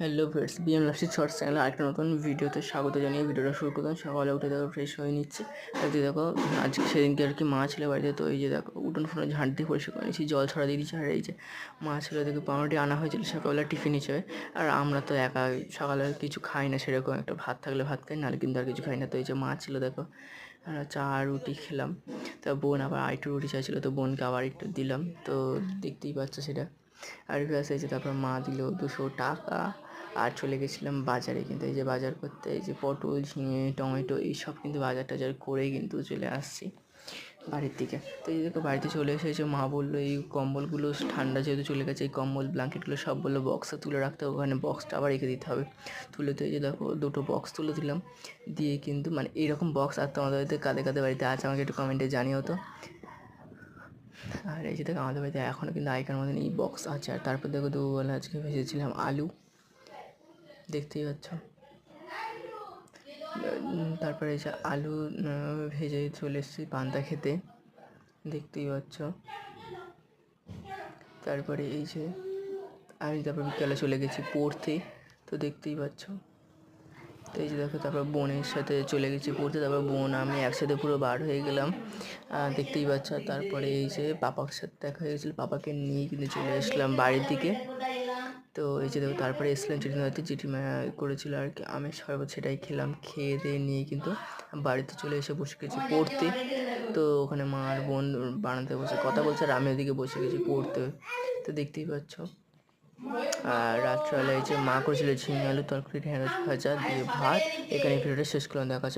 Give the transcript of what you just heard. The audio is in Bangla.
হ্যালো ফ্রেন্ডস, বিএম লাস্টের শর্টস চ্যানেলে আরেকটা নতুন ভিডিওতে স্বাগত জানিয়ে ভিডিওটা শুরু করলাম। সকালে উঠে দেখো ফ্রেশ হয়ে নিচ্ছি। তারপরে দেখো আজকে সেদিনকে আর কি মা ছিল বাড়িতে, তো এই যে দেখো উঠোন ফুটন ঝাঁট দিয়ে পরিষ্কার করে নিয়েছি, জল ছড়া দিয়ে দিচ্ছি। আর এই যে মা ছিল, দেখে পাউরুটি আনা হয়েছিল সকালবেলা টিফিন হিসেবে। আর আমরা তো একা সকালে কিছু খাই না সেরকম, একটা ভাত থাকলে ভাত খাই, নাহলে কিন্তু আর কিছু খাই না। তো এই যে মা ছিল দেখো, চা আর রুটি খেলাম। তা বোন আবার আরেকটু রুটি চাইছিলো, তো বোনকে আবার একটু দিলাম। তো দেখতেই পাচ্ছ সেটা। আর ব্যাস এই যে তারপর মা দিল 200 টাকা। আর চলে গেছিলাম বাজারে, কিন্তু এই যে বাজার করতে, এই যে পটল, ঝিঙে, টমেটো এইসব কিন্তু বাজার টাজার করেই কিন্তু চলে আসছি বাড়ির দিকে। তো এই দেখো বাড়িতে চলে এসেছে, মা বললো এই কম্বলগুলো ঠান্ডা যেহেতু চলে গেছে, এই কম্বল ব্ল্যাঙ্কেটগুলো সব বললো বক্সে তুলে রাখতে, ওখানে বক্সটা আবার রেখে দিতে হবে। তুলে তো এই যে দেখো 2টো বক্স তুলে দিলাম, দিয়ে কিন্তু মানে এইরকম বক্স আর তোমাদের বাড়িতে কাদের কাদের বাড়িতে আছে আমাকে একটু কমেন্টে জানিও তো। আর এই যে দেখো আমাদের বাড়িতে এখনও কিন্তু আগেকার মতন এই বক্স আছে। আর তারপর দেখো দুপুরবেলা আজকে ভেজেছিলাম আলু, দেখতেই পাচ্ছ। তারপরে এই যে আলু ভেজে চলে এসেছি পান্তা খেতে, দেখতেই পাচ্ছ। তারপরে এই যে আমি তারপর বিকালে চলে গেছি পড়তে, তো দেখতেই পাচ্ছ। তো এই যে দেখো তারপর বোনের সাথে চলে গেছি পড়তে, তারপর বোন আমি একসাথে পুরো বার হয়ে গেলাম, দেখতেই পাচ্ছ। তারপরে এই যে পাপার সাথে দেখা হয়ে গেছিলো, পাপাকে নিয়ে কিন্তু চলে আসলাম বাড়ির দিকে। তো এই যে দেখো তারপরে এসেছিলাম জেঠিমাতে, জেঠিমা করেছিল আর কি আমের শরবত, সেটাই খেলাম। খেয়ে দিয়ে নিয়ে কিন্তু বাড়িতে চলে এসে বসে গেছি পড়তে। তো ওখানে মা আর বোন বানাতে বসে কথা বলছে, আর আমি ওদিকে বসে গেছি পড়তে, তো দেখতেই পাচ্ছ। আর রাত্রেবেলায় যে মা করেছিল ঝিঙে আলু তরকারি, ঢেঁড়স ভাজা দিয়ে ভাত। এখানে ভিডিওটা শেষ করলাম, দেখা হচ্ছে